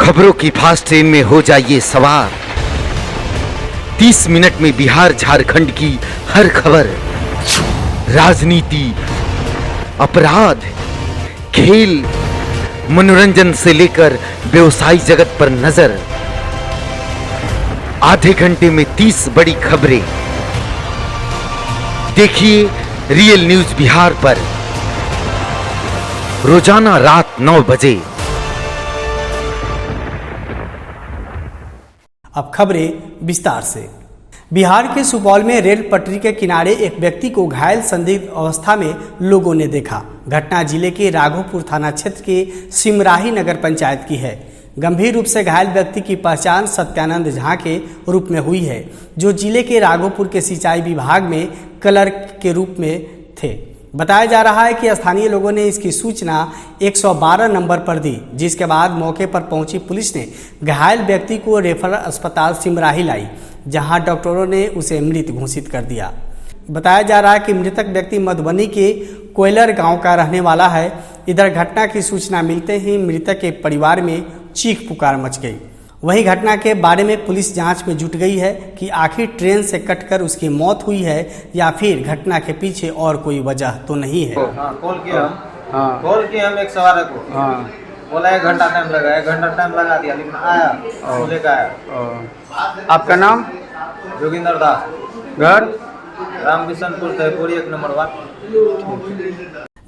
खबरों की fast train में हो जाइए सवार। 30 मिनट में बिहार झारखंड की हर खबर, राजनीति, अपराध, खेल, मनोरंजन से लेकर व्यवसायिक जगत पर नजर। आधे घंटे में 30 बड़ी खबरें। देखिए रियल न्यूज बिहार पर रोजाना रात 9 बजे। अब खबरें विस्तार से। बिहार के सुपौल में रेल पटरी के किनारे एक व्यक्ति को घायल संदिग्ध अवस्था में लोगों ने देखा। घटना जिले के राघोपुर थाना क्षेत्र के सिमराही नगर पंचायत की है। गंभीर रूप से घायल व्यक्ति की पहचान सत्यानंद झा के रूप में हुई है, जो जिले के राघोपुर के सिंचाई विभाग में क्लर्क के रूप में थे। बताया जा रहा है कि स्थानीय लोगों ने इसकी सूचना 112 नंबर पर दी, जिसके बाद मौके पर पहुंची पुलिस ने घायल व्यक्ति को रेफरल अस्पताल सिमराही लाई, जहां डॉक्टरों ने उसे मृत घोषित कर दिया। बताया जा रहा है कि मृतक व्यक्ति मधुबनी के कोयलर गांव का रहने वाला है। इधर घटना की सूचना मिलते ही मृतक के परिवार में चीख पुकार मच गई। वही घटना के बारे में पुलिस जांच में जुट गई है कि आखिर ट्रेन से कटकर उसकी मौत हुई है या फिर घटना के पीछे और कोई वजह तो नहीं है। कॉल किया हम एक सवार को, बोला 1 घंटा टाइम लगा, 1 घंटा टाइम लगा दिया, लेकिन आया, बोले का आया। आपका नाम? जोगिंदर दास। घर? Ram Bishanpur Tahpuri 1 number ward.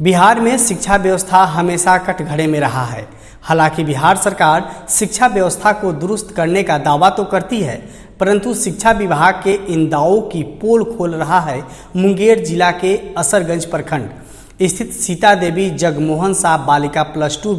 बिहार में शिक्षा व्यवस्था हमेशा कटघरे में रहा है। हालांकि बिहार सरकार शिक्षा व्यवस्था को दुरुस्त करने का दावा तो करती है, परंतु शिक्षा विभाग के इन दावों की पोल खोल रहा है मुंगेर जिला के असरगंज प्रखंड स्थित सीता देवी जगमोहन साहब बालिका +2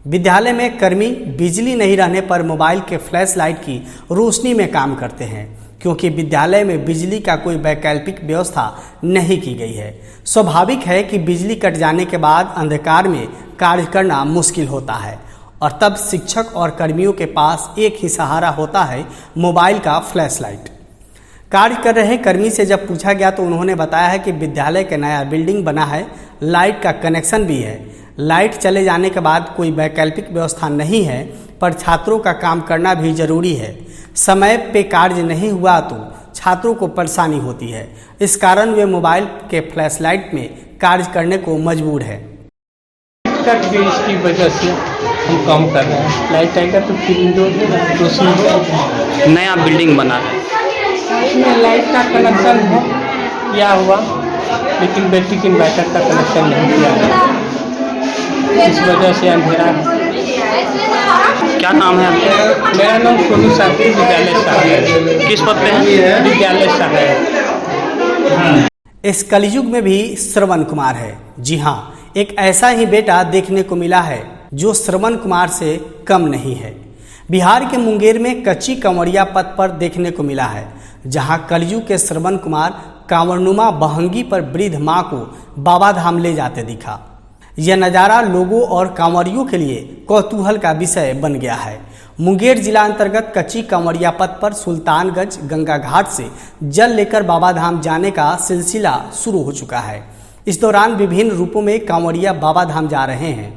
विद्यालय में कर्मी बिजली नहीं रहने पर मोबाइल के फ्लैश लाइट की रोशनी में काम करते हैं, क्योंकि विद्यालय में बिजली का कोई वैकल्पिक व्यवस्था नहीं की गई है। स्वाभाविक है कि बिजली कट जाने के बाद अंधकार में कार्य करना मुश्किल होता है, और तब शिक्षक और कर्मियों के पास एक ही सहारा होता है, मोबाइल का फ्लैश लाइट। कार्य कर रहे कर्मी से जब पूछा गया तो उन्होंने बताया है कि विद्यालय का नया बिल्डिंग बना है, लाइट का कनेक्शन भी है। लाइट चले जाने के बाद कोई वैकल्पिक व्यवस्था नहीं है, पर छात्रों का काम करना भी जरूरी है। समय पे कार्य नहीं हुआ तो छात्रों को परेशानी होती है, इस कारण वे मोबाइल के फ्लैश लाइट में कार्य करने को मजबूर है। कट भी इसकी वजह से हम काम कर रहे हैं। लाइट आएगा तो फिर रोशनी। नया बिल्डिंग बना है, इसमें लाइट का कनेक्शन है किया हुआ, लेकिन बैटरी के इन्वर्टर का कनेक्शन नहीं किया है, इस वजह से अंधेरा है। क्या नाम है आपका? मेरा नाम सोनू साथी विद्यालय सहायक। किस पद पे हैं? विद्यालय सहायक। इस कलयुग में भी श्रवण कुमार है। जी हाँ, एक ऐसा ही बेटा देखने को मिला है जो श्रवण कुमार से कम नहीं है। बिहार के मुंगेर में कच्ची कंवरिया पथ पर देखने को मिला है, जहां कलयुग के श्रवण कुमार कांवरनुमा बहंगी पर वृद्ध मां को बाबा धाम ले जाते दिखा। यह नज़ारा लोगों और कांवरियों के लिए कौतूहल का विषय बन गया है। मुंगेर जिला अंतर्गत कच्ची कंवरिया पथ पर सुल्तानगंज गंगा घाट से जल लेकर बाबा धाम जाने का सिलसिला शुरू हो चुका है। इस दौरान विभिन्न रूपों में कांवरिया बाबा धाम जा रहे हैं।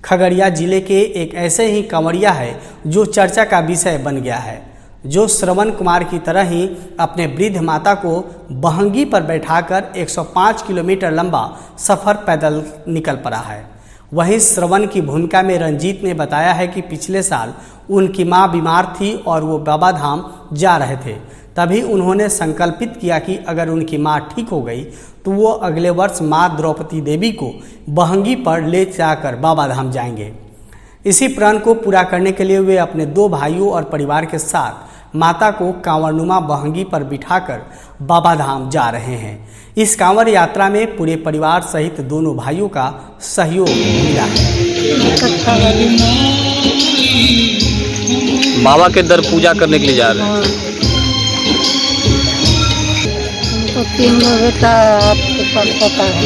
खगड़िया जिले के एक ऐसे ही कांवरिया है जो चर्चा का विषय बन गया है, जो श्रवण कुमार की तरह ही अपने वृद्ध माता को बहंगी पर बैठाकर 105 किलोमीटर लंबा सफर पैदल निकल पड़ा है। वहीं श्रवण की भूमिका में रंजीत ने बताया है कि पिछले साल उनकी मां बीमार थी और वो बाबा धाम जा रहे थे। तभी उन्होंने संकल्पित किया कि अगर उनकी मां ठीक हो गई तो वो अगले वर्ष मां द्रौपदी देवी को बहंगी पर ले जाकर बाबा धाम जाएंगे। इसी प्रण को पूरा करने के लिए वे अपने 2 भाइयों और परिवार के साथ माता को कांवरनुमा बहंगी पर बिठाकर बाबा धाम जा रहे हैं। इस कांवर यात्रा में पूरे परिवार सहित दोनों भाइयों का सहयोग मिला है। बाबा के दर पूजा करने के लिए जा रहे हैं। तो 3 बेटा आपके पास होता है।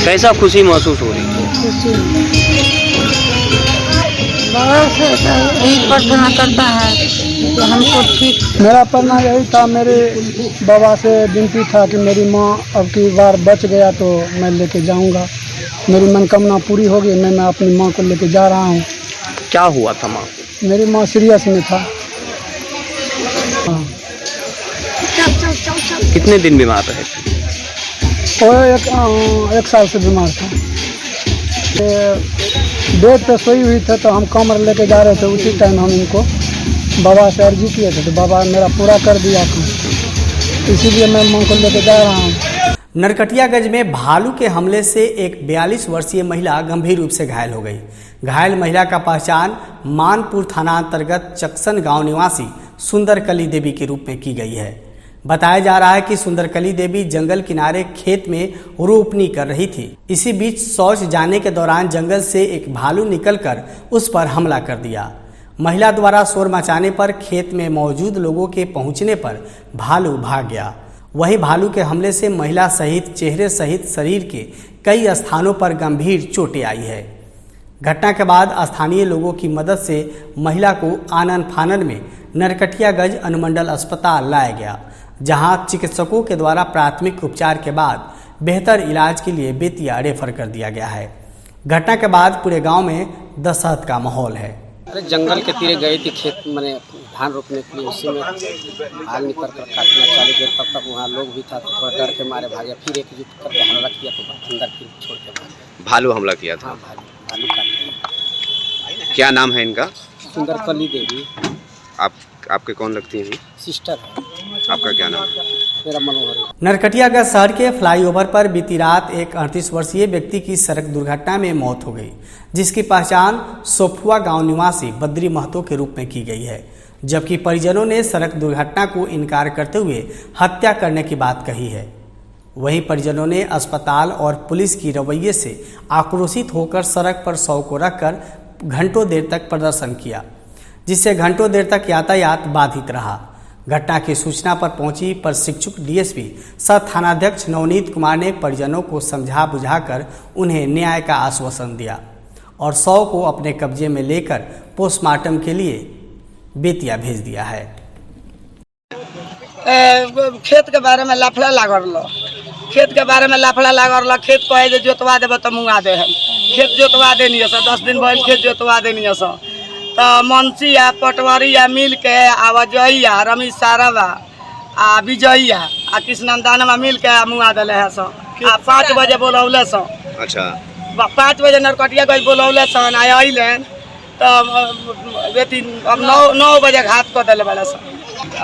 कैसा खुशी महसूस हो रही है? बाबा से यही प्रार्थना करता है कि हमको ठीक। मेरा पढ़ना यही था, मेरे बाबा से विनती था कि मेरी माँ अब की बार बच गया तो मैं लेके जाऊंगा। मेरी मनोकामना पूरी हो गई। मैं अपनी माँ को लेके जा रहा हूँ। क्या हुआ था माँ को? मेरी माँ सीरियस में था। हाँ, कितने दिन बीमार रहे थे? वो एक साल से बीमार था। बेड पे सोई हुई थे तो हम कमर लेके जा रहे थे। उसी टाइम हम इनको बाबा से अर्जी किए थे तो बाबा मेरा पूरा कर दिया था, इसीलिए मैं माँ को लेके जा रहा हूँ। नरकटियागंज में भालू के हमले से एक 42 वर्षीय महिला गंभीर रूप से घायल हो गई। घायल महिला का पहचान मानपुर थाना अंतर्गत चक्सन गांव निवासी सुंदरकली देवी के रूप में की गई है। बताया जा रहा है कि सुंदरकली देवी जंगल किनारे खेत में रोपनी कर रही थी। इसी बीच शौच जाने के दौरान जंगल से एक भालू निकलकर उस पर हमला कर दिया। महिला द्वारा शोर मचाने पर खेत में मौजूद लोगों के पहुंचने पर भालू भाग गया। वहीं भालू के हमले से महिला सहित चेहरे सहित शरीर के कई स्थानों पर गंभीर चोटें आई है। घटना के बाद स्थानीय लोगों की मदद से महिला को आनन फानन में नरकटियागंज अनुमंडल अस्पताल लाया गया, जहां चिकित्सकों के द्वारा प्राथमिक उपचार के बाद बेहतर इलाज के लिए बेतिया रेफर कर दिया गया है। घटना के बाद पूरे गांव में दहशत का माहौल है। अरे जंगल के तीरे गई थी खेत मैंने धान रोपने के लिए, उसी में भाग निकल कर काटना चालू किया। तब तक वहाँ लोग भी था तो थोड़ा डर के मारे भागे। फिर एकजुट करके हमला किया तो अंदर फिर छोड़ के भागे। भालू हमला किया था? हाँ, भालू काट। क्या नाम है इनका? सुंदरकली देवी। आपके कौन लगती हैं? सिस्टर है। आपका क्या नाम है? मेरा मनोहर। नरकटियागंज शहर के फ्लाईओवर पर बीती रात एक 38 वर्षीय व्यक्ति की सड़क दुर्घटना में मौत हो गई, जिसकी पहचान सोफुआ गांव निवासी बद्री महतो के रूप में की गई है, जबकि परिजनों ने सड़क दुर्घटना को इनकार करते हुए हत्या करने की बात कही है। वहीं परिजनों ने अस्पताल और पुलिस की रवैये से आक्रोशित होकर सड़क पर शव को रखकर घंटों देर तक प्रदर्शन किया, जिससे घंटों देर तक यातायात बाधित रहा। घटना की सूचना पर पहुंची प्रशिक्षुक डीएसपी सह थानाध्यक्ष नवनीत कुमार ने परिजनों को समझा बुझाकर उन्हें न्याय का आश्वासन दिया और शव को अपने कब्जे में लेकर पोस्टमार्टम के लिए बेतिया भेज दिया है। खेत के बारे में लफड़ा लागल, खेत के बारे में लफड़ा लागल। खेत कहे जे जोतवा देव तो मुँगा दे हम। खेत जोतवा देनी 10 दिन भइल खेत जोतवा देनी तो मनसी आ पटवारी आ मिल के आवाजइया रमेश सारावा आ विजयया आ कृष्णनंदनवा मिल के मुँगा दिले है सो। आ 5 बजे बोलौले सो। अच्छा, 5 बजे नरकटियागंज बोलौले सन आइलें तो बेटी अब 9 बजे घात कर दिले बड़े सो।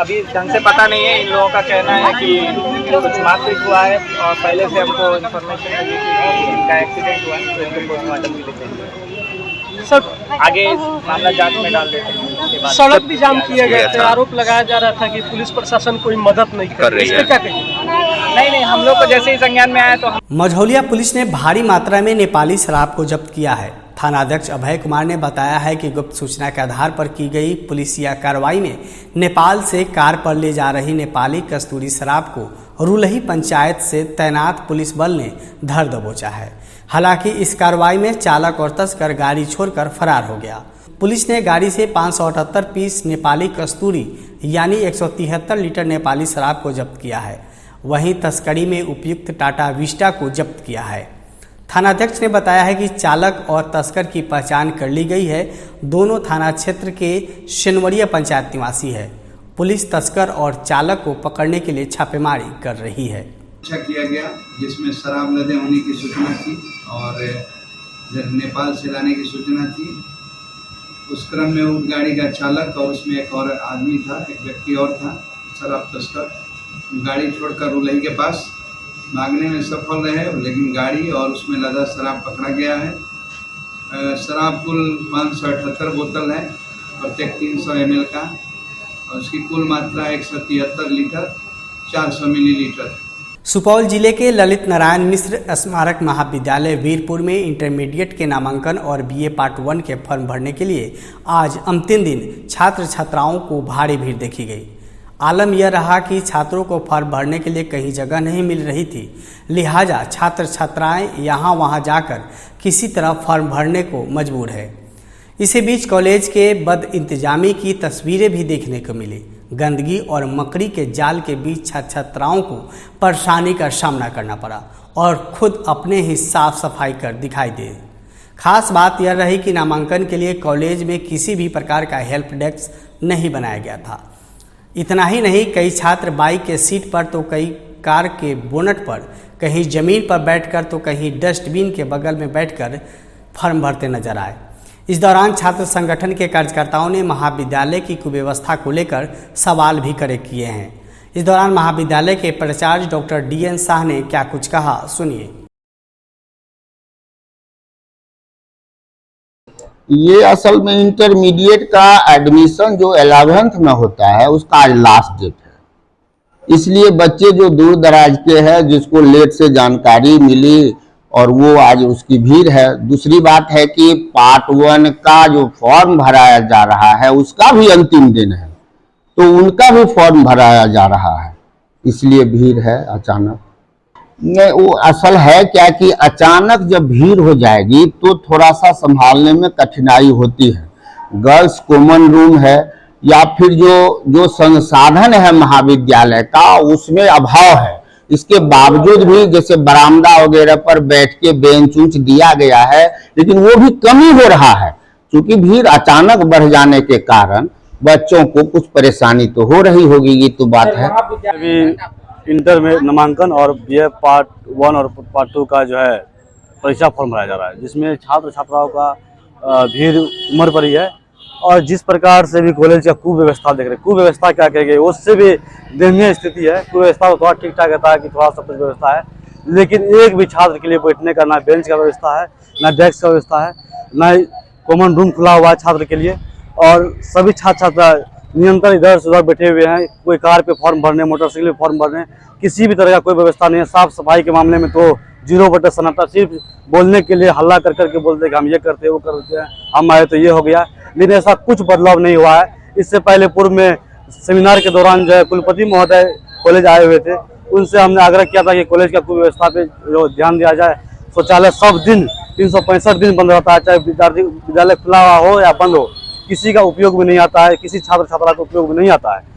अभी ढंग से पता नहीं है। इन लोगों का कहना है कि कुछ मारपीट हुआ है और पहले से हमको इन्फॉर्मेशन मिली कि इनका एक्सीडेंट हुआ है तो इनको पोस्टमार्टम के लिए चाहिए। सर आगे मामला जांच में डाल देते हैं। सड़क भी जाम किए गए थे। आरोप लगाया जा रहा था कि पुलिस प्रशासन कोई मदद नहीं कर रही है। क्या कहेंगे? नहीं, हम लोग को जैसे ही संज्ञान में आया तो मझौलिया पुलिस ने भारी मात्रा में नेपाली शराब को जब्त किया है। थानाध्यक्ष अभय कुमार ने बताया है कि गुप्त सूचना के आधार पर की गई पुलिसिया कार्रवाई में नेपाल से कार पर ले जा रही नेपाली कस्तूरी शराब को रुलही पंचायत से तैनात पुलिस बल ने धर दबोचा है। हालांकि इस कार्रवाई में चालक और तस्कर गाड़ी छोड़कर फरार हो गया। पुलिस ने गाड़ी से 578 पीस नेपाली कस्तूरी यानी 173 लीटर नेपाली शराब को जब्त किया है। वहीं तस्करी में उपयुक्त टाटा विस्टा को जब्त किया है। थानाध्यक्ष ने बताया है कि चालक और तस्कर की पहचान कर ली गई है। दोनों थाना क्षेत्र के शेनवरिया पंचायत निवासी है। पुलिस तस्कर और चालक को पकड़ने के लिए छापेमारी कर रही है। अच्छा किया गया जिसमें शराब लदे होने की सूचना थी और नेपाल से लाने की सूचना थी। उस क्रम में उस गाड़ी का चालक और उसमें एक और आदमी था, एक व्यक्ति और था शराब तस्कर। गाड़ी छोड़कर रुलही के पास भागने में सफल रहे, लेकिन गाड़ी और उसमें लदा शराब पकड़ा गया है। शराब कुल 578 बोतल है, प्रत्येक 300 ml का, और उसकी कुल मात्रा 173 लीटर 400 मिलीलीटर। सुपौल जिले के ललित नारायण मिश्र स्मारक महाविद्यालय वीरपुर में इंटरमीडिएट के नामांकन और बीए पार्ट 1 के फॉर्म भरने के लिए आज अंतिम दिन छात्र छात्राओं को भारी भीड़ देखी गई। आलम यह रहा कि छात्रों को फॉर्म भरने के लिए कहीं जगह नहीं मिल रही थी, लिहाजा छात्र छात्राएं यहाँ वहाँ जाकर किसी तरह फॉर्म भरने को मजबूर है। इसी बीच कॉलेज के बद इंतजामी की तस्वीरें भी देखने को मिली। गंदगी और मकड़ी के जाल के बीच छात्र छात्राओं को परेशानी का सामना करना पड़ा और खुद अपने ही साफ सफाई कर दिखाई दे। खास बात यह रही कि नामांकन के लिए कॉलेज में किसी भी प्रकार का हेल्प डेस्क नहीं बनाया गया था। इतना ही नहीं, कई छात्र बाइक के सीट पर तो कई कार के बोनट पर, कहीं जमीन पर बैठकर तो कहीं डस्टबिन के बगल में बैठकर फॉर्म भरते नजर आए। इस दौरान छात्र संगठन के कार्यकर्ताओं ने महाविद्यालय की कुव्यवस्था को लेकर सवाल भी खड़े किए हैं। इस दौरान महाविद्यालय के प्राचार्य डॉक्टर DN शाह ने क्या कुछ कहा, सुनिए। ये असल में इंटरमीडिएट का एडमिशन जो 11th में होता है उसका आज लास्ट डेट है, इसलिए बच्चे जो दूर दराज के हैं जिसको लेट से जानकारी मिली और वो आज उसकी भीड़ है। दूसरी बात है कि पार्ट 1 का जो फॉर्म भराया जा रहा है उसका भी अंतिम दिन है, तो उनका भी फॉर्म भराया जा रहा है, इसलिए भीड़ है अचानक। नहीं, वो असल है क्या कि अचानक जब भीड़ हो जाएगी तो थोड़ा सा संभालने में कठिनाई होती है। गर्ल्स कॉमन रूम है या फिर जो संसाधन है महाविद्यालय का उसमें अभाव है, इसके बावजूद भी जैसे बरामदा वगैरह पर बैठ के बेंच उंच दिया गया है, लेकिन वो भी कमी हो रहा है क्योंकि भीड़ अचानक बढ़ जाने के कारण बच्चों को कुछ परेशानी तो हो रही होगी, ये तो बात है। अभी इंटर में नामांकन और BA पार्ट 1 और पार्ट 2 का जो है परीक्षा फॉर्म भराया जा रहा है, जिसमें छात्र छात्राओं का भीड़ उमड़ पड़ी है। और जिस प्रकार से भी कॉलेज का कुव्यवस्था देख रहे हैं, कुव्यवस्था क्या कहेंगे, उससे भी दयनीय स्थिति है। कुव्यवस्था तो थोड़ा ठीक ठाक रहता है कि थोड़ा सा कुछ व्यवस्था है, लेकिन एक भी छात्र के लिए बैठने का ना बेंच का व्यवस्था है, ना डेस्क का व्यवस्था है, ना कॉमन रूम खुला हुआ है छात्र के लिए। और सभी छात्र छात्रा निरंतर इधर से उधर बैठे हुए हैं, कोई कार पे फॉर्म भरने, मोटरसाइकिल पे फॉर्म भरने, किसी भी तरह का कोई व्यवस्था नहीं है। साफ सफाई के मामले में तो 0% सन्नाटा, सिर्फ बोलने के लिए हल्ला कर करके बोलते कि हम ये करते हैं वो करते हैं, हम आए तो ये हो गया, लेकिन ऐसा कुछ बदलाव नहीं हुआ है। इससे पहले पूर्व में सेमिनार के दौरान जो है कुलपति महोदय कॉलेज आए हुए थे, उनसे हमने आग्रह किया था कि कॉलेज का कुव्यवस्था पे जो ध्यान दिया जाए। शौचालय सब दिन 365 दिन बंद रहता है, चाहे विद्यालय खुला हुआ हो या बंद हो, किसी का उपयोग में नहीं आता है, किसी छात्र छात्रा को उपयोग में नहीं आता है।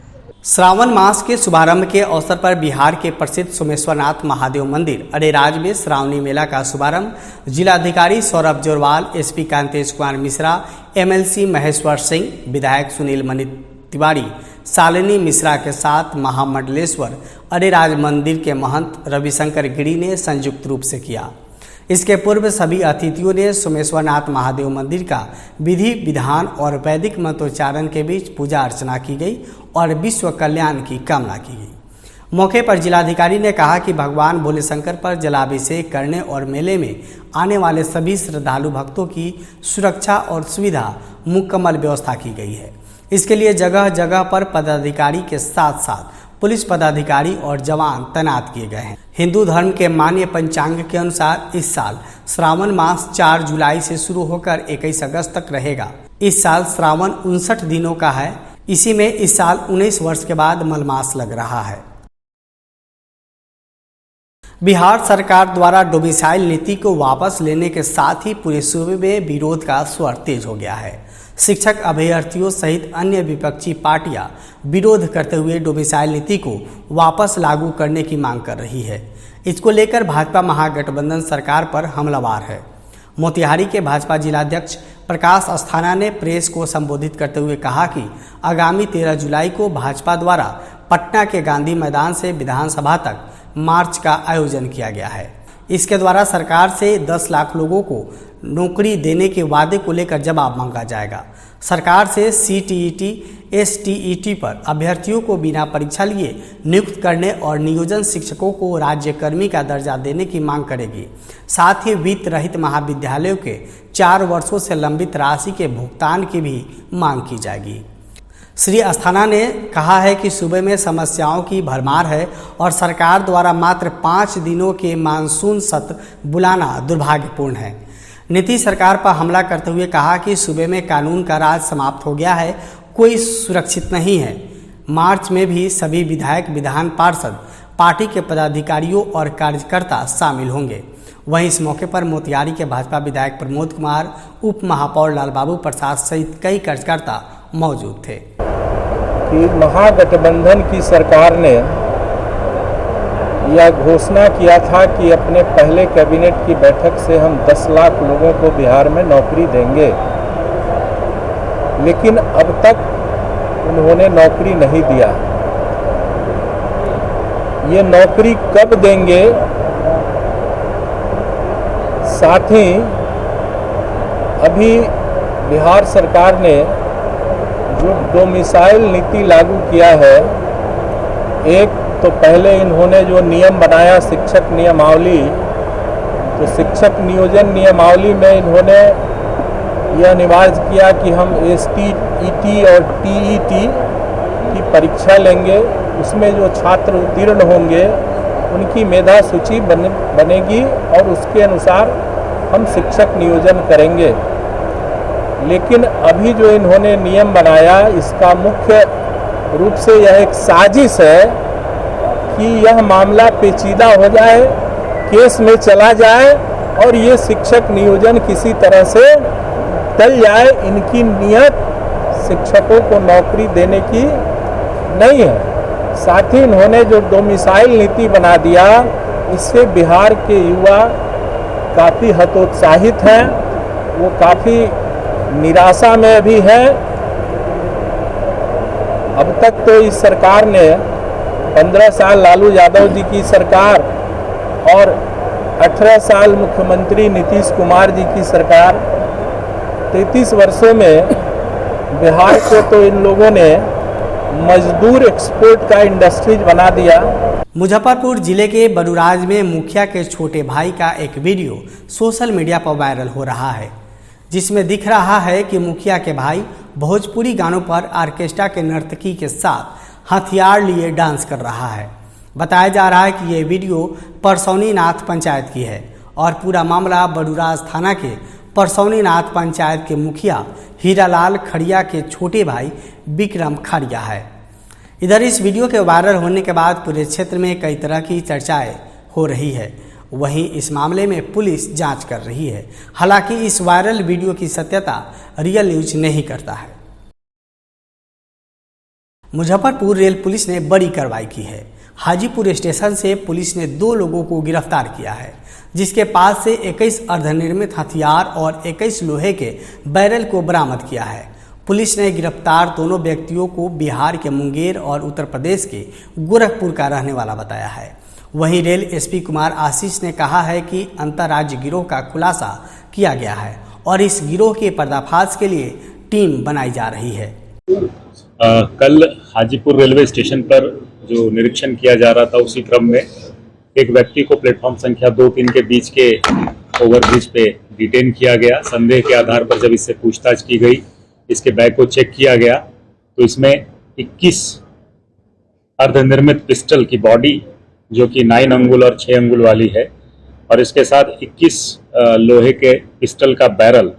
श्रावण मास के शुभारंभ के अवसर पर बिहार के प्रसिद्ध सोमेश्वरनाथ महादेव मंदिर अरेराज में श्रावणी मेला का शुभारंभ जिलाधिकारी सौरभ जोरवाल, SP कांतेश कुमार मिश्रा, MLC महेश्वर सिंह, विधायक सुनील मणि तिवारी, शालिनी मिश्रा के साथ महामंडलेश्वर अरेराज मंदिर के महंत रविशंकर गिरी ने संयुक्त रूप से किया। इसके पूर्व सभी अतिथियों ने सोमेश्वरनाथ महादेव मंदिर का विधि विधान और वैदिक मंत्रोच्चारण के बीच पूजा अर्चना की गई और विश्व कल्याण की कामना की गई। मौके पर जिलाधिकारी ने कहा कि भगवान भोले शंकर पर जलाभिषेक करने और मेले में आने वाले सभी श्रद्धालु भक्तों की सुरक्षा और सुविधा मुकम्मल व्यवस्था की गई है। इसके लिए जगह जगह पर पदाधिकारी के साथ साथ पुलिस पदाधिकारी और जवान तैनात किए गए हैं। हिंदू धर्म के मान्य पंचांग के अनुसार इस साल श्रावण मास 4 जुलाई से शुरू होकर 21 अगस्त तक रहेगा। इस साल श्रावण 59 दिनों का है। इसी में इस साल 19 वर्ष के बाद मलमास लग रहा है। बिहार सरकार द्वारा डोमिसाइल नीति को वापस लेने के साथ ही पूरे सूबे में विरोध का स्वर तेज हो गया है। शिक्षक अभ्यर्थियों सहित अन्य विपक्षी पार्टियां विरोध करते हुए डोमिसाइल नीति को वापस लागू करने की मांग कर रही है। इसको लेकर भाजपा महागठबंधन सरकार पर हमलावर है। मोतिहारी के भाजपा जिलाध्यक्ष प्रकाश अस्थाना ने प्रेस को संबोधित करते हुए कहा कि आगामी 13 जुलाई को भाजपा द्वारा पटना के गांधी मैदान से विधानसभा तक मार्च का आयोजन किया गया है। इसके द्वारा सरकार से 10 लाख लोगों को नौकरी देने के वादे को लेकर जवाब मांगा जाएगा। सरकार से CTET, STET पर अभ्यर्थियों को बिना परीक्षा लिए नियुक्त करने और नियोजन शिक्षकों को राज्यकर्मी का दर्जा देने की मांग करेगी। साथ ही वित्त रहित महाविद्यालयों के 4 वर्षों से लंबित राशि के भुगतान की भी मांग की जाएगी। श्री अस्थाना ने कहा है कि सूबे में समस्याओं की भरमार है और सरकार द्वारा मात्र 5 दिनों के मानसून सत्र बुलाना दुर्भाग्यपूर्ण है। नीतीश सरकार पर हमला करते हुए कहा कि सूबे में कानून का राज समाप्त हो गया है, कोई सुरक्षित नहीं है। मार्च में भी सभी विधायक, विधान पार्षद, पार्टी के पदाधिकारियों और कार्यकर्ता शामिल होंगे। वहीं इस मौके पर मोतिहारी के भाजपा विधायक प्रमोद कुमार, उप महापौर लालबाबू प्रसाद सहित कई कार्यकर्ता मौजूद थे। कि महागठबंधन की सरकार ने यह घोषणा किया था कि अपने पहले कैबिनेट की बैठक से हम 10 लाख लोगों को बिहार में नौकरी देंगे, लेकिन अब तक उन्होंने नौकरी नहीं दिया। ये नौकरी कब देंगे? साथ ही अभी बिहार सरकार ने जो डोमिसाइल नीति लागू किया है, एक तो पहले इन्होंने जो नियम बनाया शिक्षक नियमावली, तो शिक्षक नियोजन नियमावली में इन्होंने यह अनिवार्य किया कि हम STET और TET की परीक्षा लेंगे, उसमें जो छात्र उत्तीर्ण होंगे उनकी मेधा सूची बनेगी और उसके अनुसार हम शिक्षक नियोजन करेंगे। लेकिन अभी जो इन्होंने नियम बनाया, इसका मुख्य रूप से यह एक साजिश है कि यह मामला पेचीदा हो जाए, केस में चला जाए और ये शिक्षक नियोजन किसी तरह से टल जाए। इनकी नियत शिक्षकों को नौकरी देने की नहीं है। साथ ही इन्होंने जो डोमिसाइल नीति बना दिया, इससे बिहार के युवा काफ़ी हतोत्साहित हैं, वो काफ़ी निराशा में अभी हैं। अब तक तो इस सरकार ने 15 साल लालू यादव जी की सरकार और 18 साल मुख्यमंत्री नीतीश कुमार जी की सरकार, 33 वर्षों में बिहार को तो इन लोगों ने मजदूर एक्सपोर्ट का इंडस्ट्रीज बना दिया। मुजफ्फरपुर जिले के बरुराज में मुखिया के छोटे भाई का एक वीडियो सोशल मीडिया पर वायरल हो रहा है, जिसमें दिख रहा है कि मुखिया के भाई भोजपुरी गानों पर ऑर्केस्ट्रा के नर्तकी के साथ हथियार लिए डांस कर रहा है। बताया जा रहा है कि ये वीडियो परसौनी नाथ पंचायत की है और पूरा मामला बरुराज थाना के परसौनी नाथ पंचायत के मुखिया हीरालाल खड़िया के छोटे भाई विक्रम खड़िया है। इधर इस वीडियो के वायरल होने के बाद पूरे क्षेत्र में कई तरह की चर्चाएं हो रही है। वहीं इस मामले में पुलिस जांच कर रही है। हालांकि इस वायरल वीडियो की सत्यता रियल न्यूज नहीं करता है। मुजफ्फरपुर रेल पुलिस ने बड़ी कार्रवाई की है। हाजीपुर स्टेशन से पुलिस ने 2 लोगों को गिरफ्तार किया है, जिसके पास से 21 अर्धनिर्मित हथियार और 21 लोहे के बैरल को बरामद किया है। पुलिस ने गिरफ्तार दोनों व्यक्तियों को बिहार के मुंगेर और उत्तर प्रदेश के गोरखपुर का रहने वाला बताया है। वहीं रेल एसपी कुमार आशीष ने कहा है कि अंतर्राज्य गिरोह का खुलासा किया गया है और इस गिरोह के पर्दाफाश के लिए टीम बनाई जा रही है। कल हाजीपुर रेलवे स्टेशन पर जो निरीक्षण किया जा रहा था, उसी क्रम में एक व्यक्ति को प्लेटफॉर्म संख्या 2-3 के बीच के ओवरब्रिज पे डिटेन किया गया। संदेह के आधार पर जब इससे पूछताछ की गई, इसके बैग को चेक किया गया, तो इसमें 21 अर्धनिर्मित पिस्टल की बॉडी जो कि 9 अंगुल और 6 अंगुल वाली है, और इसके साथ 21 लोहे के पिस्टल का बैरल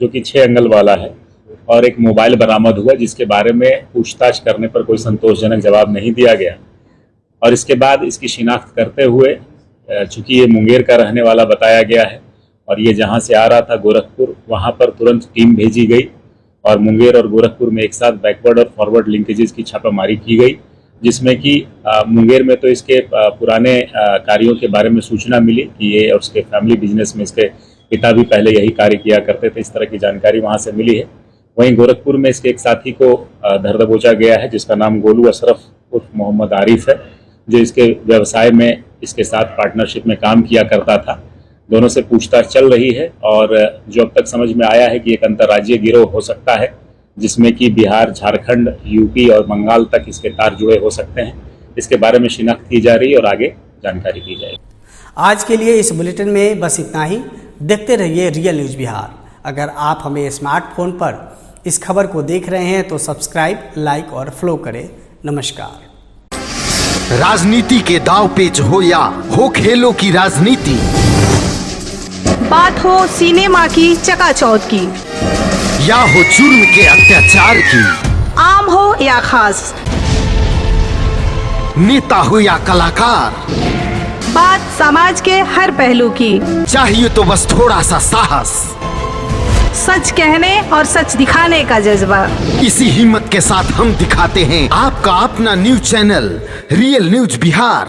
जो कि 6 अंगुल वाला है, और एक मोबाइल बरामद हुआ, जिसके बारे में पूछताछ करने पर कोई संतोषजनक जवाब नहीं दिया गया। और इसके बाद इसकी शिनाख्त करते हुए, चूंकि ये मुंगेर का रहने वाला बताया गया है और ये जहाँ से आ रहा था गोरखपुर, वहाँ पर तुरंत टीम भेजी गई और मुंगेर और गोरखपुर में एक साथ बैकवर्ड और फॉरवर्ड लिंकेजेस की छापामारी की गई, जिसमें कि मुंगेर में तो इसके पुराने कार्यों के बारे में सूचना मिली कि ये और उसके फैमिली बिजनेस में इसके पिता भी पहले यही कार्य किया करते थे, इस तरह की जानकारी वहाँ से मिली है। वहीं गोरखपुर में इसके एक साथी को धर दबोचा गया है, जिसका नाम गोलू अशरफ उर्फ मोहम्मद आरिफ है, जो इसके व्यवसाय में इसके साथ पार्टनरशिप में काम किया करता था। दोनों से पूछताछ चल रही है और जो अब तक समझ में आया है कि एक अंतर्राज्यीय गिरोह हो सकता है, जिसमें कि बिहार, झारखंड, यूपी और बंगाल तक इसके तार जुड़े हो सकते हैं। इसके बारे में शिनाख्त की जा रही है और आगे जानकारी दी जाएगी। आज के लिए इस बुलेटिन में बस इतना ही। देखते रहिए रियल न्यूज बिहार। अगर आप हमें स्मार्टफोन पर इस खबर को देख रहे हैं तो सब्सक्राइब, लाइक और फॉलो करें। नमस्कार। राजनीति के दाव पेच हो या हो खेलों की राजनीति, बात हो सिनेमा की चकाचौंध की, या हो जुर्म के अत्याचार की, आम हो या खास, नेता हो या कलाकार, बात समाज के हर पहलू की, चाहिए तो बस थोड़ा सा साहस, सच कहने और सच दिखाने का जज्बा। इसी हिम्मत के साथ हम दिखाते हैं आपका अपना news channel real news Bihar.